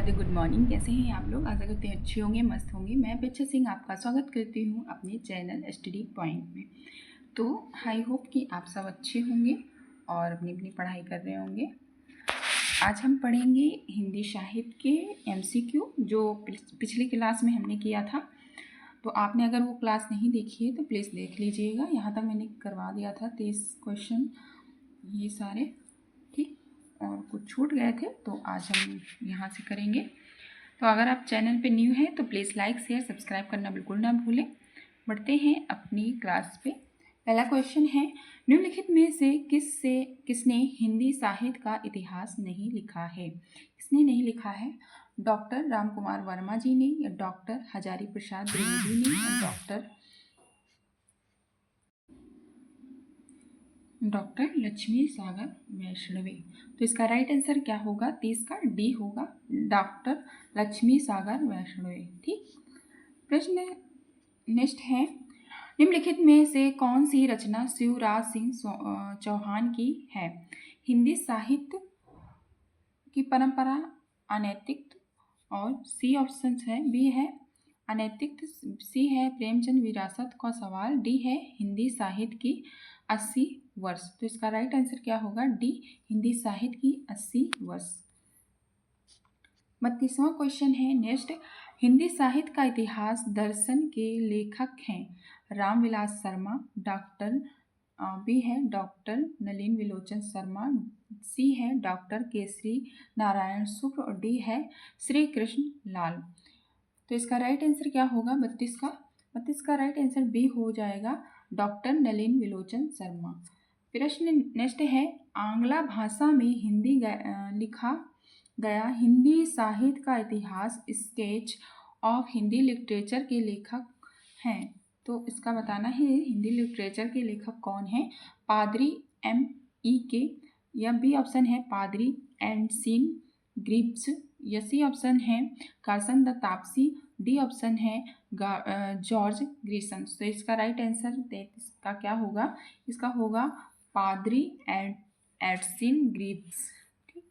Radhe, good morning. कैसे हैं आप लोग? आशा करते हैं अच्छे होंगे, मस्त होंगे। मैं अपेक्षा सिंह आपका स्वागत करती हूँ अपने चैनल स्टडी पॉइंट में। तो आई होप कि आप सब अच्छे होंगे और अपनी अपनी पढ़ाई कर रहे होंगे। आज हम पढ़ेंगे हिंदी साहित्य के MCQ जो पिछली क्लास में हमने किया था। तो आपने अगर वो क्लास नहीं देखी है तो प्लीज़ देख लीजिएगा। यहाँ तक मैंने करवा दिया था 23 क्वेश्चन ये सारे, ठीक। और कुछ छूट गए थे तो आज हम यहाँ से करेंगे। तो अगर आप चैनल पे न्यू हैं तो प्लीज़ लाइक शेयर सब्सक्राइब करना बिल्कुल ना भूलें। बढ़ते हैं अपनी क्लास पे। पहला क्वेश्चन है, निम्नलिखित में से किसने हिंदी साहित्य का इतिहास नहीं लिखा है? किसने नहीं लिखा है? डॉक्टर राम कुमार वर्मा जी ने, या डॉक्टर हजारी प्रसाद द्विवेदी ने, या डॉक्टर लक्ष्मी सागर वैष्णवी। तो इसका राइट आंसर क्या होगा? 30 का डी होगा, डॉक्टर लक्ष्मी सागर वैष्णवी, ठीक। प्रश्न नेक्स्ट है, निम्नलिखित में से कौन सी रचना शिवराज सिंह चौहान की है? हिंदी साहित्य की परंपरा, अनैतिक, और सी ऑप्शन है, बी है अनैतिक, सी है प्रेमचंद विरासत का सवाल, डी है हिंदी साहित्य की 80 वर्ष। तो इसका राइट आंसर क्या होगा? डी, हिंदी साहित्य की 80 वर्ष। 32वां क्वेश्चन है नेक्स्ट, हिंदी साहित्य का इतिहास दर्शन के लेखक हैं? रामविलास शर्मा, डॉक्टर बी है डॉक्टर नलिन विलोचन शर्मा, सी है डॉक्टर केसरी नारायण शुक्ल, और डी है श्री कृष्ण लाल। तो इसका राइट आंसर क्या होगा? 32 का राइट आंसर बी हो जाएगा, डॉक्टर नलिन विलोचन शर्मा। प्रश्न नेक्स्ट है, आंग्ला भाषा में हिंदी लिखा गया हिंदी साहित्य का इतिहास स्केच ऑफ हिंदी लिटरेचर के लेखक हैं? तो इसका बताना है हिंदी लिटरेचर के लेखक कौन हैं? पादरी M.E.K, या बी ऑप्शन है पादरी एंडसिन ग्रिप्स, या सी ऑप्शन है Carson the Taapsee, D option है जॉर्ज ग्रिसन। तो इसका राइट आंसर इसका क्या होगा? इसका होगा पादरी एंडसिन ग्रिप्स, ठीक।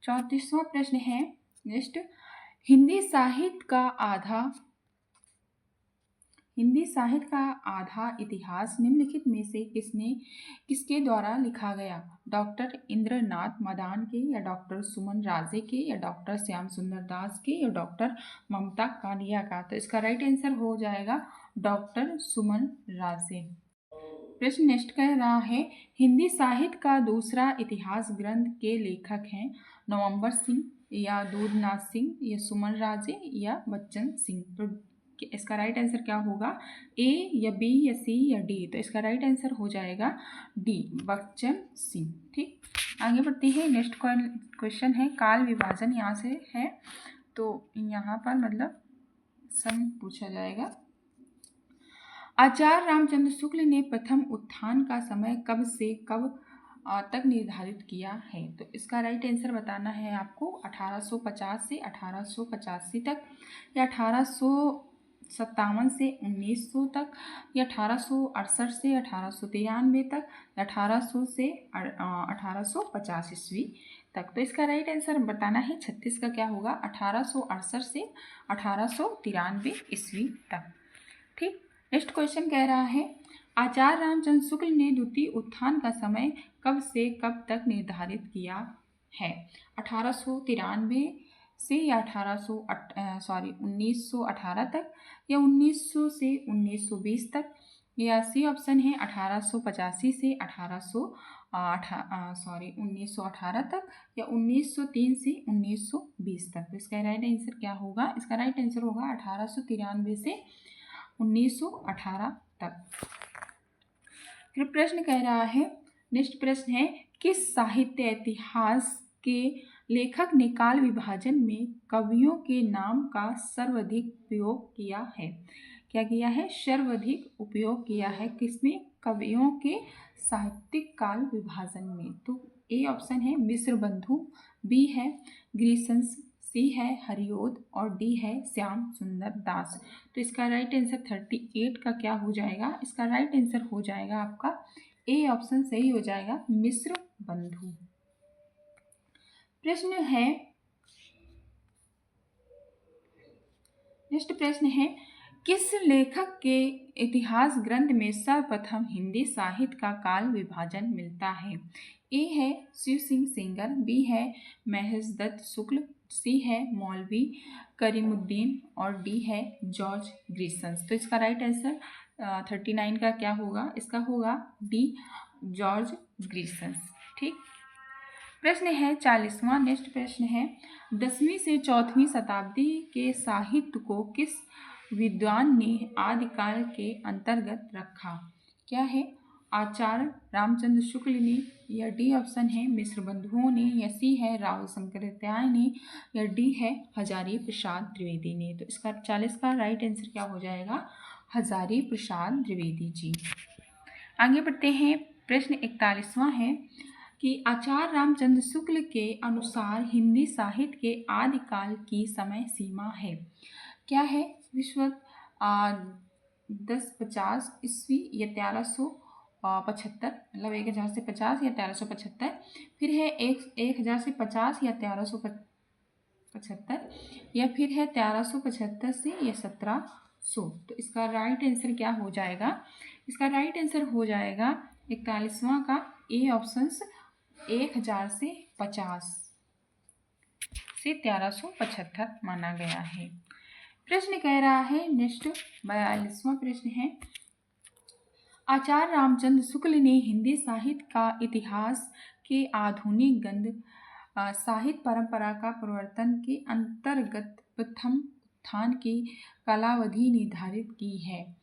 34वां प्रश्न है नेक्स्ट, हिंदी साहित्य का आधा इतिहास निम्नलिखित में से किसके द्वारा लिखा गया? डॉक्टर इंद्रनाथ मदान के, या डॉक्टर सुमन राजे के, या डॉक्टर श्याम सुंदर दास के, या डॉक्टर ममता कालिया का। तो इसका राइट आंसर हो जाएगा डॉक्टर सुमन राजे। प्रश्न नेक्स्ट कह रहा है, हिंदी साहित्य का दूसरा इतिहास ग्रंथ के लेखक हैं? नवंबर सिंह, या दूधनाथ सिंह, या सुमन राजे, या बच्चन सिंह। तो इसका राइट आंसर क्या होगा? ए, या बी, या सी, या डी। तो इसका राइट आंसर हो जाएगा डी, बच्चन सिंह, ठीक। आगे बढ़ती है। नेक्स्ट क्वेश्चन है, काल विभाजन यहाँ से है, तो यहाँ पर मतलब सन पूछा जाएगा। आचार्य रामचंद्र शुक्ल ने प्रथम उत्थान का समय कब से कब तक निर्धारित किया है? तो इसका राइट आंसर बताना है आपको, 1850 से 1885 तक, या 1857 से 1900 तक, या 1868 से 1893 तक, या 1800 से 1850 ईस्वी तक। तो इसका राइट आंसर बताना है 36 का क्या होगा? 1868 से 1893 ईस्वी तक, ठीक। नेक्स्ट क्वेश्चन कह रहा है, आचार्य रामचंद्र शुक्ल ने द्वितीय उत्थान का समय कब से कब तक निर्धारित किया है? 1893 से, या 1918 तक, या 1900 से 1920 तक, या सी ऑप्शन है 1885 से 1918 तक, या 1903 से 1920 तक। तो इसका राइट आंसर क्या होगा? इसका राइट आंसर होगा 1893 से 1918 तक। फिर प्रश्न कह रहा है, नेक्स्ट प्रश्न है, किस साहित्य इतिहास के लेखक ने काल विभाजन में कवियों के नाम का सर्वाधिक उपयोग किया है? क्या किया है? सर्वाधिक उपयोग किया है किसमें? कवियों के साहित्यिक काल विभाजन में। तो ए ऑप्शन है मिश्र बंधु, बी है ग्रीसंस, सी है हरिओद, और डी है श्याम सुंदर दास। तो इसका राइट आंसर 38 का क्या हो जाएगा? इसका राइट आंसर हो जाएगा आपका ए ऑप्शन सही हो जाएगा, मिश्र बंधु। प्रश्न है, नेक्स्ट प्रश्न है, किस लेखक के इतिहास ग्रंथ में सर्वप्रथम हिंदी साहित्य का काल विभाजन मिलता है? ए है शिव सिंह सेंगर, बी है महेश दत्त शुक्ल, सी है मौलवी करीमुद्दीन और डी है जॉर्ज ग्रीसंस। तो इसका राइट आंसर 39 का क्या होगा? इसका होगा डी जॉर्ज ग्रीसंस। ठीक। प्रश्न है 40वां। नेक्स्ट प्रश्न है, 10वीं से 4वीं शताब्दी के साहित्य को किस विद्वान ने आदिकाल के अंतर्गत रखा? क्या है? आचार्य रामचंद्र शुक्ल ने, या डी ऑप्शन है मिश्र बंधुओं ने, या सी है राव शंकराचार्य ने, या डी है हजारी प्रसाद द्विवेदी ने। तो इसका 40 का राइट आंसर क्या हो जाएगा? हजारी प्रसाद द्विवेदी जी। आगे बढ़ते हैं। प्रश्न 41वां है कि आचार्य रामचंद्र शुक्ल के अनुसार हिंदी साहित्य के आदिकाल की समय सीमा है। क्या है? विश्वत 1050 ईस्वी या 1375, मतलब 1000 से 50 या 1375। फिर है 1000 से 50 या 1375, या फिर है 1375 से या 1700। तो इसका राइट आंसर क्या हो जाएगा? इसका राइट आंसर हो जाएगा 41वां का ए ऑप्शन, 1000 से 50 से 1375 माना गया है। प्रश्न कह रहा है, नेक्स्ट 42वां प्रश्न है, आचार्य रामचंद्र शुक्ल ने हिंदी साहित्य का इतिहास के आधुनिक गद्य साहित्य परंपरा का प्रवर्तन के अंतर्गत प्रथम उत्थान की कालावधि निर्धारित की है।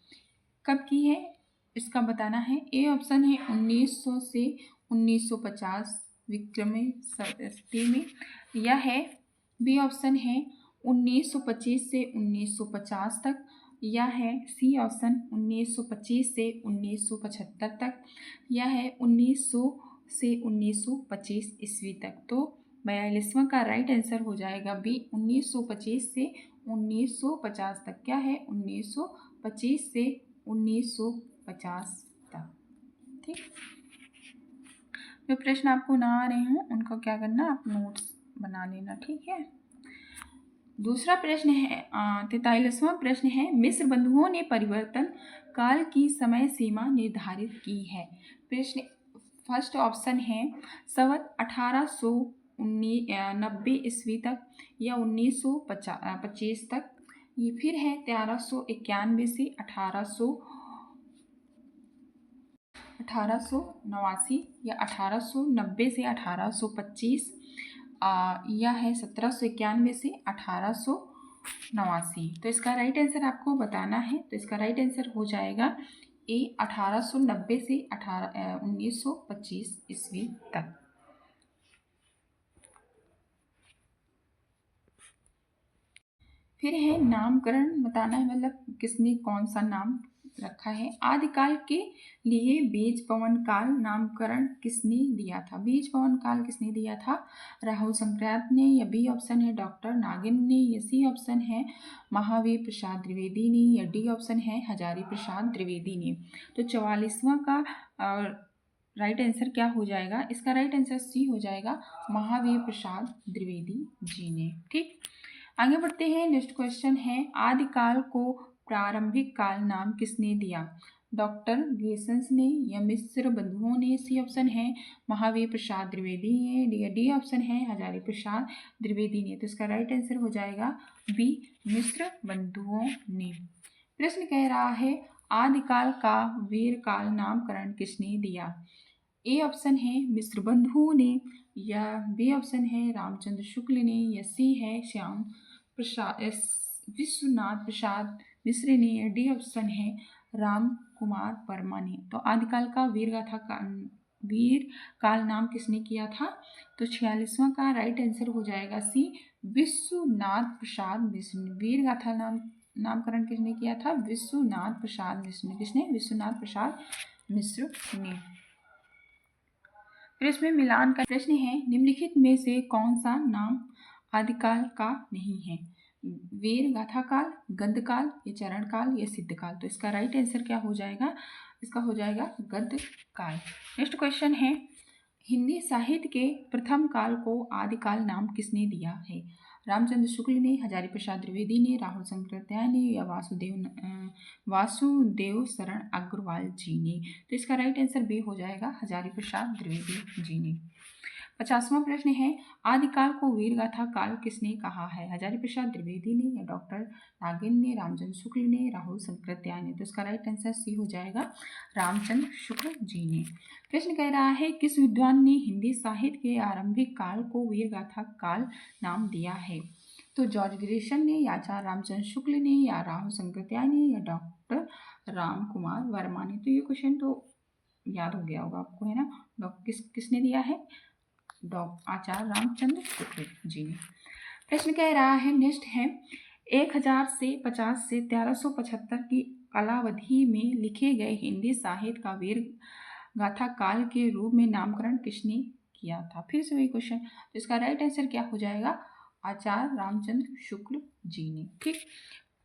कब की है? इसका बताना है। ए ऑप्शन है 1900 से 1950 विक्रमी शती में, या है बी ऑप्शन है 1925 से 1950 तक, या है सी ऑप्शन 1925 से 1975 तक, या है 1900 से 1925 ईस्वी तक। तो 42वां का राइट आंसर हो जाएगा बी 1925 से 1950 तक। क्या है? 1925 से 1950 तक। ठीक। जो प्रश्न आपको ना आ रहे हों उनको क्या करना, आप नोट्स बना लेना। ठीक है। दूसरा प्रश्न है 43वां प्रश्न है, मिस्र बंधुओं ने परिवर्तन काल की समय सीमा निर्धारित की है। प्रश्न फर्स्ट ऑप्शन है संवत 1890 ईस्वी तक या 1925 तक, ये फिर है 1391 से 1889 या 1890 से 1825, यह है 1791 से 1889। तो इसका राइट आंसर आपको बताना है। तो इसका राइट आंसर हो जाएगा ए 1890 से 1925 ईस्वी तक। फिर है नामकरण बताना है, मतलब किसने कौन सा नाम रखा है। आदिकाल के लिए बीज पवन काल नामकरण किसने दिया था? बीज पवन काल किसने दिया था? राहुल शंकराचार्य ने, या बी ऑप्शन है डॉक्टर नागिन ने, या सी ऑप्शन है महावीर प्रसाद द्विवेदी ने, या डी ऑप्शन है हजारी प्रसाद द्विवेदी ने। तो 44वां का राइट आंसर क्या हो जाएगा? इसका राइट आंसर सी हो जाएगा, महावीर प्रसाद द्विवेदी जी ने। ठीक। आगे बढ़ते हैं। नेक्स्ट क्वेश्चन है, आदिकाल को प्रारंभिक काल नाम किसने दिया? डॉक्टर ग्रीसंस ने, या मिश्र बंधुओं ने, सी ऑप्शन है महावीर प्रसाद द्विवेदी ने, या डी ऑप्शन है हजारी प्रसाद द्विवेदी ने। तो इसका राइट आंसर हो जाएगा बी मिश्र बंधुओं ने। प्रश्न कह रहा है, आदिकाल का वीर काल नामकरण किसने दिया? ए ऑप्शन है मिश्र बंधुओं ने, या बी ऑप्शन है रामचंद्र शुक्ल ने, या सी है श्याम प्रसाद विश्वनाथ प्रसाद मिश्र ने, या डी ऑप्शन है राम कुमार वर्मा ने। तो आदिकाल का वीर काल नाम किसने किया था? तो 46वां का राइट आंसर हो जाएगा सी विश्वनाथ प्रसाद मिश्र ने। वीर गाथा नामकरण किसने किया था? विश्वनाथ प्रसाद मिश्र ने। किसने? विश्वनाथ प्रसाद मिश्र ने। फिर इसमें मिलान का प्रश्न है, निम्नलिखित में से कौन सा नाम आदिकाल का नहीं है? वीर गाथा काल, गद्य काल, या चरण काल, या सिद्ध काल। तो इसका राइट आंसर क्या हो जाएगा? इसका हो जाएगा गद्य काल। नेक्स्ट क्वेश्चन है, हिंदी साहित्य के प्रथम काल को आदिकाल नाम किसने दिया है? रामचंद्र शुक्ल ने, हजारी प्रसाद द्विवेदी ने, राहुल शंकराचार्य ने या वासुदेव शरण अग्रवाल जी ने। तो इसका राइट आंसर बी हो जाएगा, हजारी प्रसाद द्विवेदी जी ने। 50वां प्रश्न है, आदिकाल को वीरगाथा काल किसने कहा है? हजारी प्रसाद द्विवेदी ने या डॉक्टर नागेंद्र ने, रामचंद्र शुक्ल ने, राहुल शंकराचार्य ने। तो इसका राइट आंसर सी हो जाएगा, रामचंद्र शुक्ल जी ने। प्रश्न कह रहा है, किस विद्वान ने हिंदी साहित्य के आरंभिक काल को वीरगाथा काल नाम दिया है? तो जॉर्ज ग्रेसन ने, या आचार्य रामचंद्र शुक्ल ने, या राहुल शंकराचार्य ने, या डॉक्टर राम कुमार वर्मा ने। तो ये क्वेश्चन तो याद हो गया होगा आपको, है ना। किसने दिया है? आचार्य रामचंद्र शुक्ल जी ने। प्रश्न कह रहा है, नेक्स्ट है, 1000 से 50 से 1375 की कालावधि में लिखे गए हिंदी साहित्य का वीर गाथा काल के रूप में नामकरण किसने किया था? फिर से वही क्वेश्चन, तो इसका राइट आंसर क्या हो जाएगा? आचार्य रामचंद्र शुक्ल जी ने। ठीक,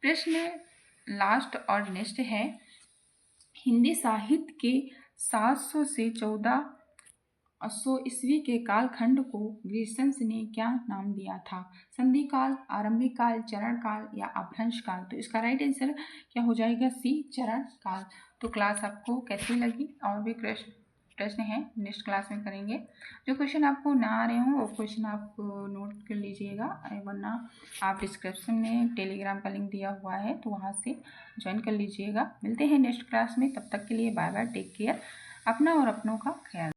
प्रश्न लास्ट और नेक्स्ट है, हिंदी साहित्य के 700 से 1400 ईस्वी के कालखंड को ग्रीसंस ने क्या नाम दिया था? संधि काल, आरंभिक काल, चरण काल या अपभ्रंश काल। तो इसका राइट आंसर क्या हो जाएगा? सी, चरण काल। तो क्लास आपको कैसी लगी? और भी प्रश्न है नेक्स्ट क्लास में करेंगे। जो क्वेश्चन आपको ना आ रहे हों वो क्वेश्चन आप नोट कर लीजिएगा, वरना आप डिस्क्रिप्शन में टेलीग्राम का लिंक दिया हुआ है तो वहाँ से ज्वाइन कर लीजिएगा। मिलते हैं नेक्स्ट क्लास में, तब तक के लिए बाय बाय, टेक केयर, अपना और अपनों का ख्याल।